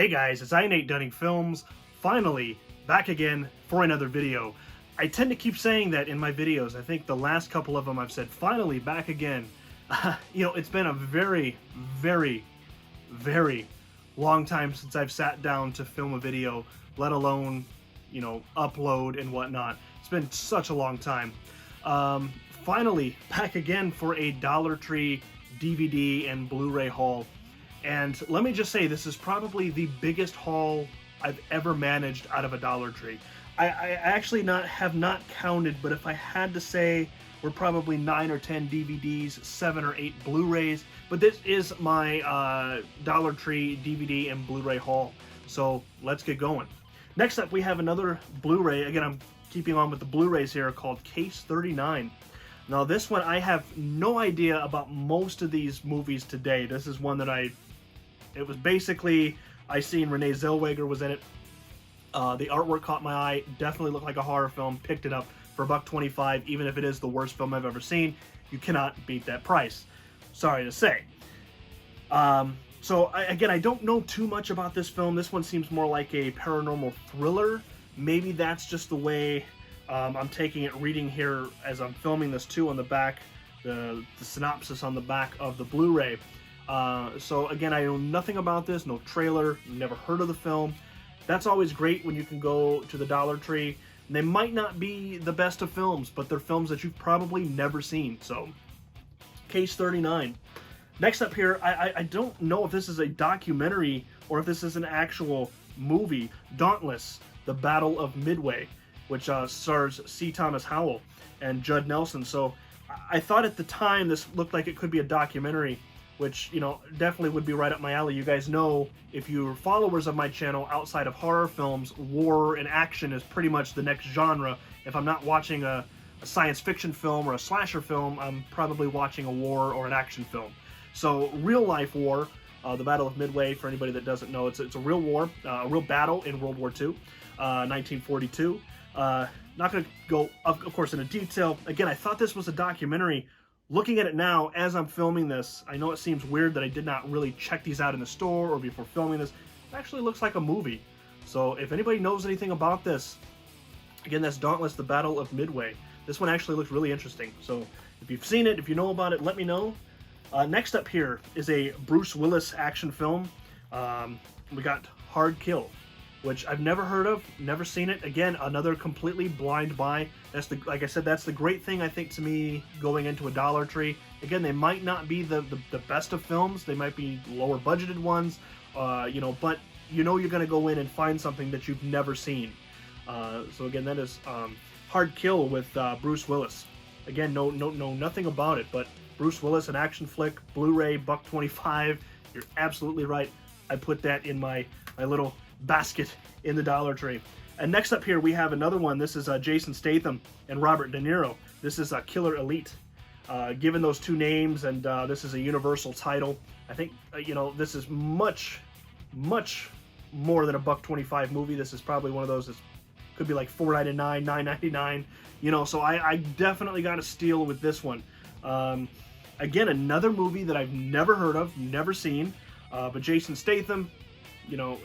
Hey guys, it's NateDunningFilms, finally back again for another video. I tend to keep saying that in my videos. I think the last couple of them I've said finally back again. It's been a very, very, very long time since I've sat down to film a video, let alone, upload and whatnot. It's been such a long time. Finally back again for a Dollar Tree DVD and Blu-ray haul. And let me just say, this is probably the biggest haul I've ever managed out of a Dollar Tree. I actually have not counted, but if I had to say, we're probably 9 or 10 DVDs, 7 or 8 Blu-rays. But this is my Dollar Tree DVD and Blu-ray haul. So let's get going. Next up, we have another Blu-ray. Again, I'm keeping on with the Blu-rays here, called Case 39. Now this one, I have no idea about most of these movies today. This is one that it was basically, I seen Renee Zellweger was in it. The artwork caught my eye, definitely looked like a horror film, picked it up for $1.25, even if it is the worst film I've ever seen. You cannot beat that price. Sorry to say. Again, I don't know too much about this film. This one seems more like a paranormal thriller. Maybe that's just the way I'm taking it, reading here as I'm filming this too on the back, the synopsis on the back of the Blu-ray. So again, I know nothing about this, no trailer, never heard of the film. That's always great when you can go to the Dollar Tree. And they might not be the best of films, but they're films that you've probably never seen. So, Case 39. Next up here, I don't know if this is a documentary or if this is an actual movie. Dauntless, The Battle of Midway, which stars C. Thomas Howell and Judd Nelson. So, I thought at the time this looked like it could be a documentary, which, definitely would be right up my alley. You guys know, if you're followers of my channel, outside of horror films, war and action is pretty much the next genre. If I'm not watching a science fiction film or a slasher film, I'm probably watching a war or an action film. So, real life war, the Battle of Midway, for anybody that doesn't know, it's a real war, a real battle in World War II, 1942. Not going to go, of course, into detail. Again, I thought this was a documentary. Looking at it now, as I'm filming this, I know it seems weird that I did not really check these out in the store or before filming this. It actually looks like a movie. So if anybody knows anything about this, again, that's Dauntless, The Battle of Midway. This one actually looks really interesting. So if you've seen it, if you know about it, let me know. Next up here is a Bruce Willis action film. We got Hard Kill, which I've never heard of, never seen it. Again, another completely blind buy. Like I said, that's the great thing, I think, to me, going into a Dollar Tree. Again, they might not be the best of films. They might be lower budgeted ones, but you're going to go in and find something that you've never seen. So again, that is Hard Kill with Bruce Willis. Again, know nothing about it, but Bruce Willis, an action flick, Blu-ray, $1.25. You're absolutely right. I put that in my little basket in the Dollar Tree. And next up here, we have another one. This is Jason Statham and Robert De Niro. This is Killer Elite. Given those two names, and this is a Universal title, I think, this is much, much more than a $1.25 movie. This is probably one of those that could be like $4.99, $9.99, so I definitely got a steal with this one. Again, another movie that I've never heard of, never seen, but Jason Statham,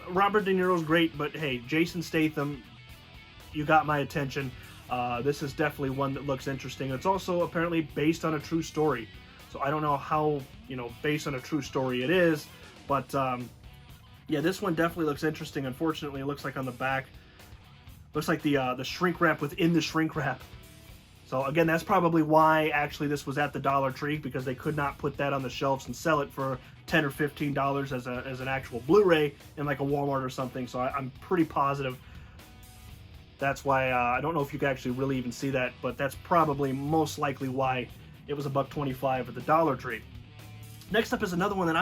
Robert De Niro's great, but hey, Jason Statham, you got my attention. This is definitely one that looks interesting. It's also apparently based on a true story. So I don't know how, based on a true story it is, but yeah, this one definitely looks interesting. Unfortunately, it looks like on the back, looks like the shrink wrap within the shrink wrap. So again, that's probably why actually this was at the Dollar Tree, because they could not put that on the shelves and sell it for $10 or $15 as an actual Blu-ray in like a Walmart or something. So I'm pretty positive that's why. I don't know if you can actually really even see that, but that's probably most likely why it was $1.25 at the Dollar Tree. Next up is another one that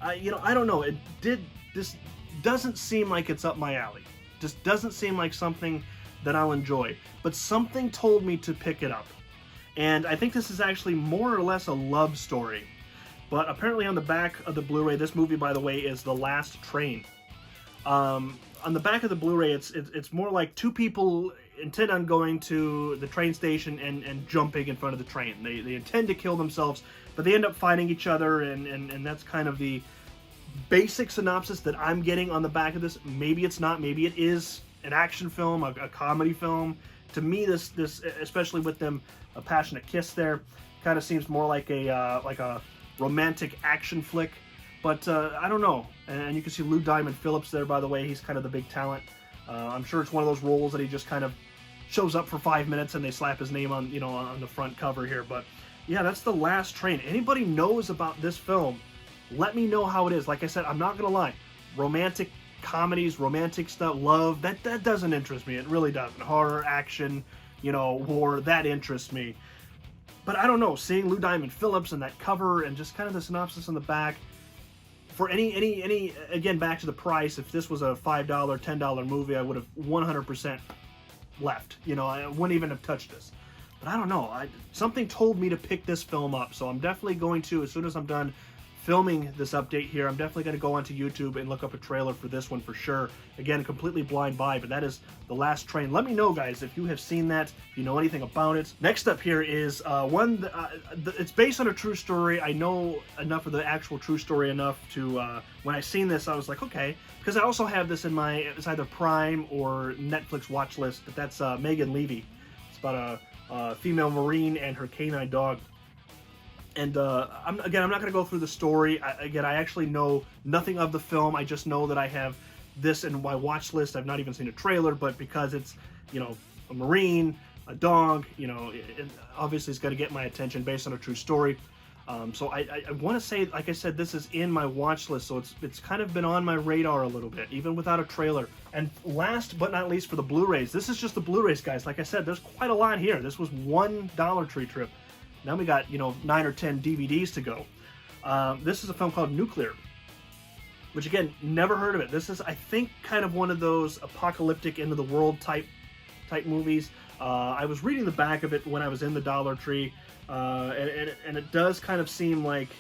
I don't know. This doesn't seem like it's up my alley. Just doesn't seem like something that I'll enjoy, but something told me to pick it up. And I think this is actually more or less a love story. But apparently on the back of the Blu-ray, this movie, by the way, is The Last Train. On the back of the Blu-ray, it's more like two people intend on going to the train station and jumping in front of the train. They intend to kill themselves, but they end up fighting each other, and that's kind of the basic synopsis that I'm getting on the back of this. Maybe it's not. Maybe it is an action film, a comedy film. To me, this especially with them a passionate kiss there, kind of seems more like a romantic action flick. But I don't know. And you can see Lou Diamond Phillips there, by the way. He's kind of the big talent. I'm sure it's one of those roles that he just kind of shows up for 5 minutes and they slap his name on, on the front cover here. But yeah, that's The Last Train. Anybody knows about this film, let me know how it is. Like I said, I'm not gonna lie, romantic comedies, romantic stuff, love, that doesn't interest me. It really doesn't. Horror, action, war, that interests me. But I don't know, seeing Lou Diamond Phillips and that cover and just kind of the synopsis on the back, for any again, back to the price, if this was a $5, $10 movie, I would have 100% left. I wouldn't even have touched this. But I don't know, something told me to pick this film up, so I'm definitely going to, as soon as I'm done filming this update here, I'm definitely going to go onto YouTube and look up a trailer for this one for sure. Again, completely blind buy, but that is The Last Train. Let me know, guys, if you have seen that, if you know anything about it. Next up here is one that, it's based on a true story. I know enough of the actual true story enough to, when I seen this, I was like, okay, because I also have this in my, it's either Prime or Netflix watch list, but that's Megan Levy. It's about a female Marine and her canine dog. And I'm not going to go through the story. I actually know nothing of the film. I just know that I have this in my watch list. I've not even seen a trailer, but because it's, a Marine, a dog, obviously it's going to get my attention based on a true story. So I want to say, like I said, this is in my watch list, so it's kind of been on my radar a little bit, even without a trailer. And last but not least, for the Blu-rays, this is just the Blu-rays, guys. Like I said, there's quite a lot here. This was one Dollar Tree trip. Now we got, 9 or 10 DVDs to go. This is a film called Nuclear, which, again, never heard of it. This is, I think, kind of one of those apocalyptic, end of the world type movies. I was reading the back of it when I was in the Dollar Tree, and it does kind of seem like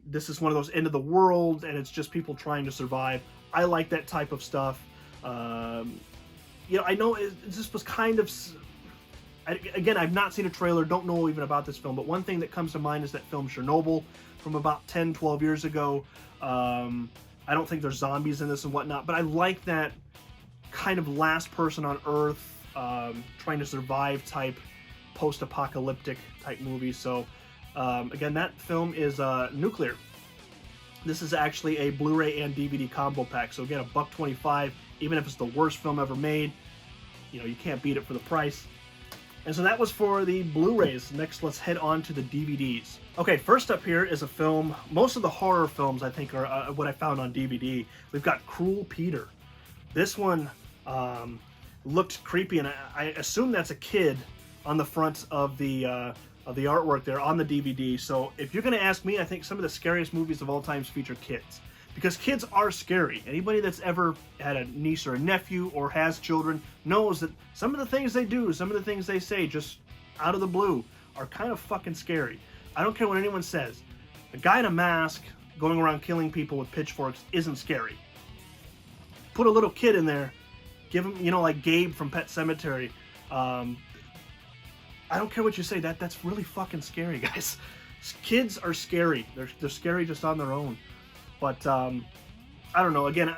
this is one of those end of the world, and it's just people trying to survive. I like that type of stuff. I know this was kind of... Again, I've not seen a trailer, don't know even about this film, but one thing that comes to mind is that film Chernobyl from about 10, 12 years ago. I don't think there's zombies in this and whatnot, but I like that kind of last person on Earth trying to survive type, post-apocalyptic type movie. So, again, that film is Nuclear. This is actually a Blu-ray and DVD combo pack. So again, $1.25, even if it's the worst film ever made, you can't beat it for the price. And so that was for the Blu-rays. Next, let's head on to the DVDs. Okay, first up here is a film. Most of the horror films, I think, are what I found on DVD. We've got Cruel Peter. This one looked creepy, and I assume that's a kid on the front of the artwork there on the DVD. So if you're going to ask me, I think some of the scariest movies of all time feature kids. Because kids are scary. Anybody that's ever had a niece or a nephew or has children knows that some of the things they do, some of the things they say just out of the blue are kind of fucking scary. I don't care what anyone says. A guy in a mask going around killing people with pitchforks isn't scary. Put a little kid in there, give him, like Gabe from Pet Sematary. I don't care what you say, that's really fucking scary, guys. Kids are scary. They're scary just on their own. But, I don't know, again,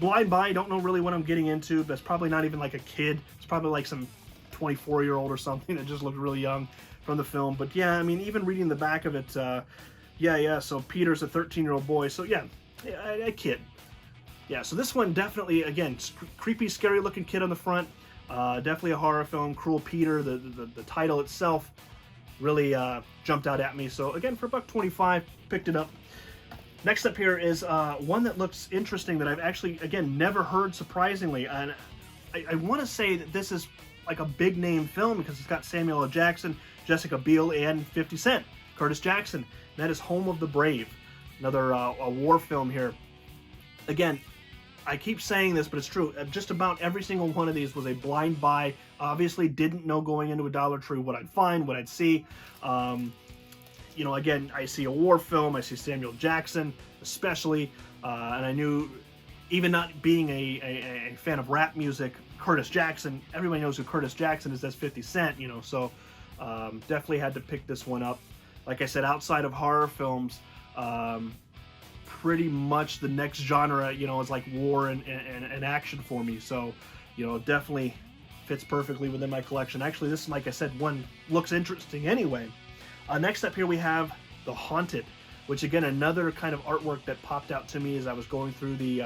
blind buy, don't know really what I'm getting into. That's probably not even like a kid. It's probably like some 24-year-old or something that just looked really young from the film. But yeah, I mean, even reading the back of it, so Peter's a 13-year-old boy. So yeah, a kid. Yeah, so this one definitely, again, creepy, scary-looking kid on the front. Definitely a horror film. Cruel Peter, the title itself really jumped out at me. So again, for $1.25, picked it up. Next up here is one that looks interesting that I've actually, again, never heard, surprisingly. And I want to say that this is like a big name film because it's got Samuel L. Jackson, Jessica Biel, and 50 Cent, Curtis Jackson. That is Home of the Brave, another a war film here. Again, I keep saying this, but it's true. Just about every single one of these was a blind buy. Obviously didn't know going into a Dollar Tree what I'd find, what I'd see. Again, I see a war film, I see Samuel Jackson, especially, and I knew, even not being a fan of rap music, Curtis Jackson, everybody knows who Curtis Jackson is, that's 50 Cent, so definitely had to pick this one up. Like I said, outside of horror films, pretty much the next genre, you know, is like war and action for me. So, you know, definitely fits perfectly within my collection. Actually, this, like I said, one looks interesting anyway. Next up here we have The Haunted, which again, another kind of artwork that popped out to me as I was going through the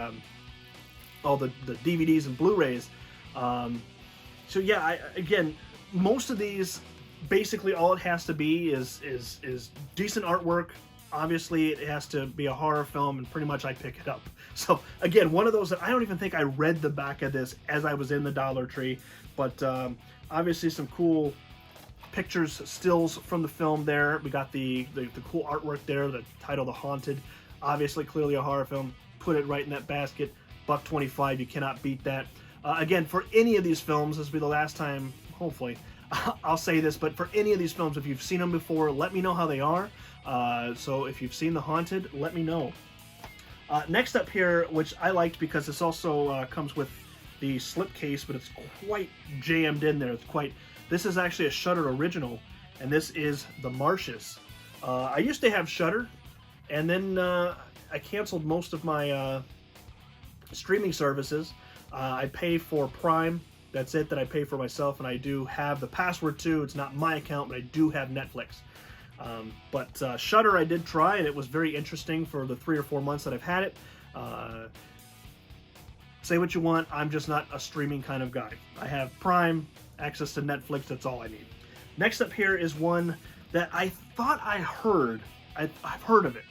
all the DVDs and Blu-rays. So yeah, again, most of these, basically all it has to be is decent artwork. Obviously, it has to be a horror film, and pretty much I pick it up. So again, one of those that I don't even think I read the back of this as I was in the Dollar Tree, but obviously some cool pictures, stills from the film there. We got the cool artwork there, the title The Haunted. Obviously, clearly a horror film. Put it right in that basket. $1.25, you cannot beat that. Again, for any of these films, this will be the last time, hopefully, I'll say this, but for any of these films, if you've seen them before, let me know how they are. So if you've seen The Haunted, let me know. Next up here, which I liked because this also comes with the slipcase, but it's quite jammed in there. This is actually a Shudder original, and this is The Marshes. I used to have Shudder, and then I canceled most of my streaming services. I pay for Prime. That's it that I pay for myself, and I do have the password too. It's not my account, but I do have Netflix. But Shudder I did try, and it was very interesting for the 3 or 4 months that I've had it. Say what you want, I'm just not a streaming kind of guy. I have Prime, access to Netflix, that's all I need. Next up here is one that I thought I heard. I've heard of it.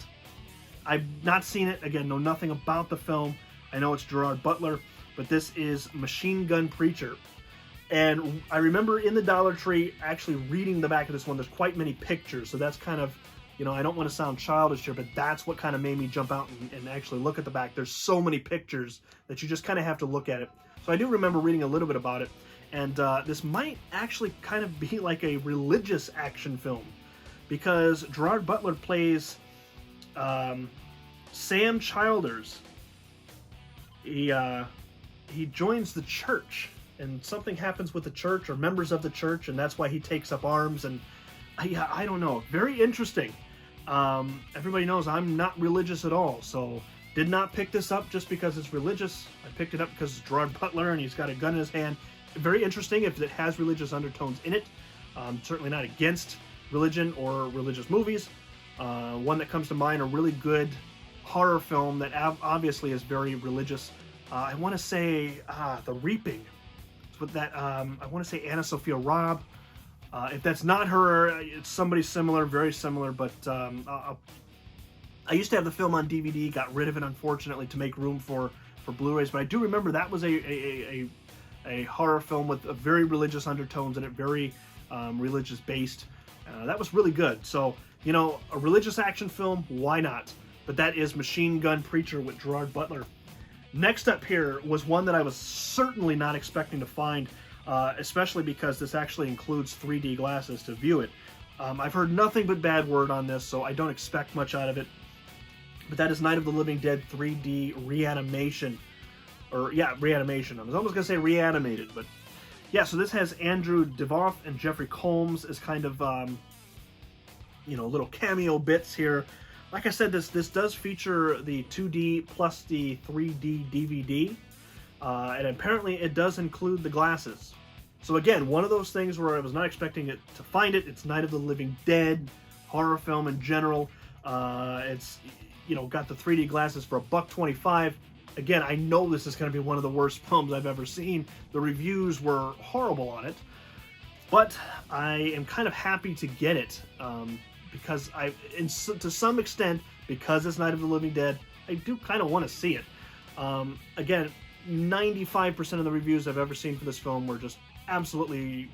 I've not seen it. Again, know nothing about the film. I know it's Gerard Butler, but this is Machine Gun Preacher. And I remember in the Dollar Tree actually reading the back of this one. There's quite many pictures, so that's kind of, you know, I don't want to sound childish here, but that's what kind of made me jump out and actually look at the back. There's so many pictures that you just kind of have to look at it. So I do remember reading a little bit about it. And this might actually kind of be like a religious action film, because Gerard Butler plays Sam Childers. He joins the church, and something happens with the church or members of the church, and that's why he takes up arms. And I don't know, very interesting. Everybody knows I'm not religious at all, so did not pick this up just because it's religious. I picked it up because it's Gerard Butler and he's got a gun in his hand. Very interesting if it has religious undertones in it. Certainly not against religion or religious movies. One that comes to mind, a really good horror film that obviously is very religious. I want to say The Reaping. It's with that, I want to say Anna Sophia Robb. If that's not her, it's somebody similar, very similar, but I used to have the film on DVD, got rid of it unfortunately to make room for Blu-rays, but I do remember that was a horror film with a very religious undertones in it, very religious based. That was really good. So, you know, a religious action film, why not? But that is Machine Gun Preacher with Gerard Butler. Next up here was one that I was certainly not expecting to find, especially because this actually includes 3D glasses to view it. I've heard nothing but bad word on this, so I don't expect much out of it. But that is Night of the Living Dead 3D Reanimation. Or, yeah, Reanimation. I was almost going to say Reanimated, but... Yeah, so this has Andrew Divoff and Jeffrey Combs as kind of, you know, little cameo bits here. Like I said, this does feature the 2D plus the 3D DVD. And apparently it does include the glasses. So again, one of those things where I was not expecting it to find it. It's Night of the Living Dead, horror film in general. It's, you know, got the 3D glasses for $1.25. Again, I know this is going to be one of the worst films I've ever seen. The reviews were horrible on it. But I am kind of happy to get it. Because to some extent, because it's Night of the Living Dead, I do kind of want to see it. Again, 95% of the reviews I've ever seen for this film were just absolutely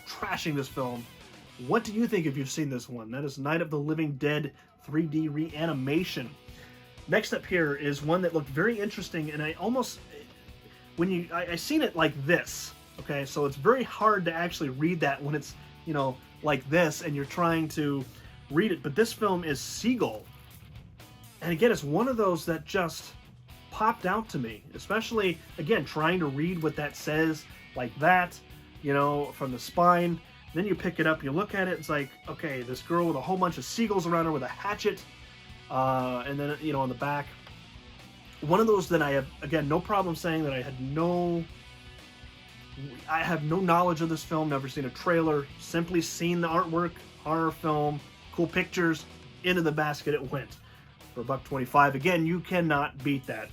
trashing this film. What do you think if you've seen this one? That is Night of the Living Dead 3D Reanimation. Next up here is one that looked very interesting, and I almost, I seen it like this, okay? So it's very hard to actually read that when it's, you know, like this, and you're trying to read it. But this film is Seagull. And again, it's one of those that just popped out to me, especially, again, trying to read what that says like that, you know, from the spine. Then you pick it up, you look at it, it's like, okay, this girl with a whole bunch of seagulls around her with a hatchet. And then, you know, on the back, one of those that I have, again, no problem saying that I have no knowledge of this film, never seen a trailer, simply seen the artwork, horror film, cool pictures, into the basket it went for $1.25. Again, you cannot beat that.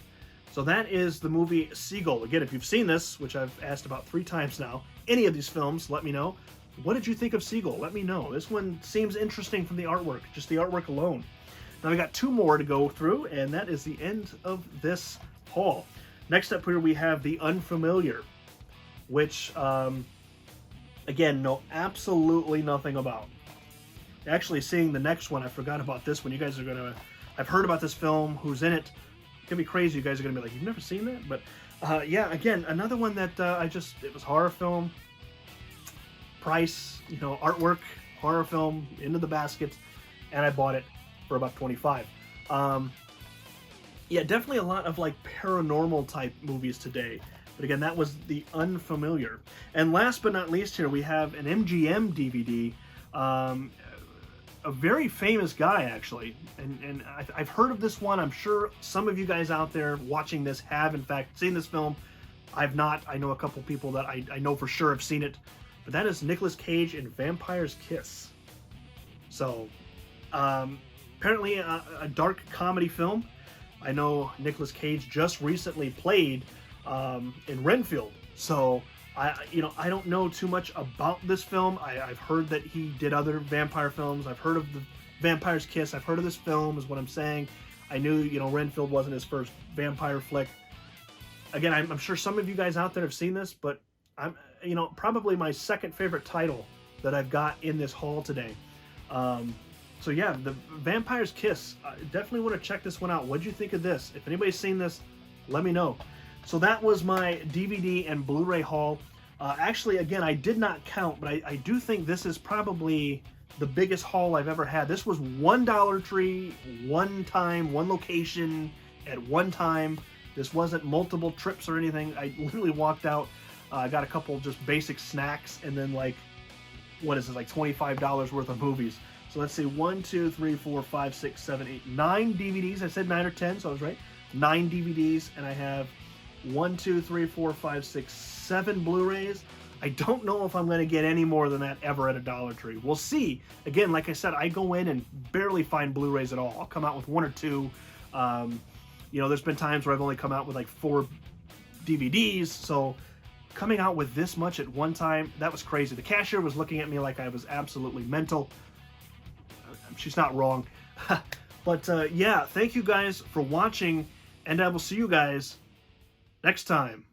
So that is the movie Seagull. Again, if you've seen this, which I've asked about 3 times now, any of these films, let me know. What did you think of Seagull? Let me know. This one seems interesting from the artwork, just the artwork alone. Now we got 2 more to go through, and that is the end of this haul. Next up here we have The Unfamiliar, which, again, know absolutely nothing about. Actually, seeing the next one, I forgot about this one. You guys are going to... I've heard about this film, who's in it. It's going to be crazy. You guys are going to be like, you've never seen that? But, yeah, again, another one that it was horror film. Price, you know, artwork, horror film, into the basket. And I bought it for $1.25. Yeah, definitely a lot of, like, paranormal type movies today. But again, that was The Unfamiliar. And last but not least here, we have an MGM DVD. A very famous guy, actually. And I've heard of this one. I'm sure some of you guys out there watching this have, in fact, seen this film. I've not. I know a couple people that I know for sure have seen it. But that is Nicolas Cage in Vampire's Kiss. So, apparently a dark comedy film. I know Nicolas Cage just recently played in Renfield, so I don't know too much about this film. I've heard that he did other vampire films. I've heard of the Vampire's Kiss. I've heard of this film, is what I'm saying. I knew, you know, Renfield wasn't his first vampire flick. Again, I'm sure some of you guys out there have seen this, but you know, probably my second favorite title that I've got in this haul today. So yeah, the Vampire's Kiss. Definitely want to check this one out. What'd you think of this? If anybody's seen this, let me know. So that was my DVD and Blu-ray haul. Actually, again, I did not count, but I do think this is probably the biggest haul I've ever had. This was one Dollar Tree, one time, one location, at one time. This wasn't multiple trips or anything. I literally walked out, got a couple just basic snacks, and then, like, what is this, like $25 worth of movies. So let's see, 1, 2, 3, 4, 5, 6, 7, 8, 9 DVDs. I said 9 or 10, so I was right. 9 DVDs, and I have 1, 2, 3, 4, 5, 6, 7 Blu-rays. I don't know if I'm going to get any more than that ever at a Dollar Tree. We'll see. Again, like I said, I go in and barely find Blu-rays at all. I'll come out with 1 or 2. You know, there's been times where I've only come out with like 4 DVDs. So coming out with this much at one time, that was crazy. The cashier was looking at me like I was absolutely mental. She's not wrong. But yeah, thank you guys for watching, and I will see you guys next time.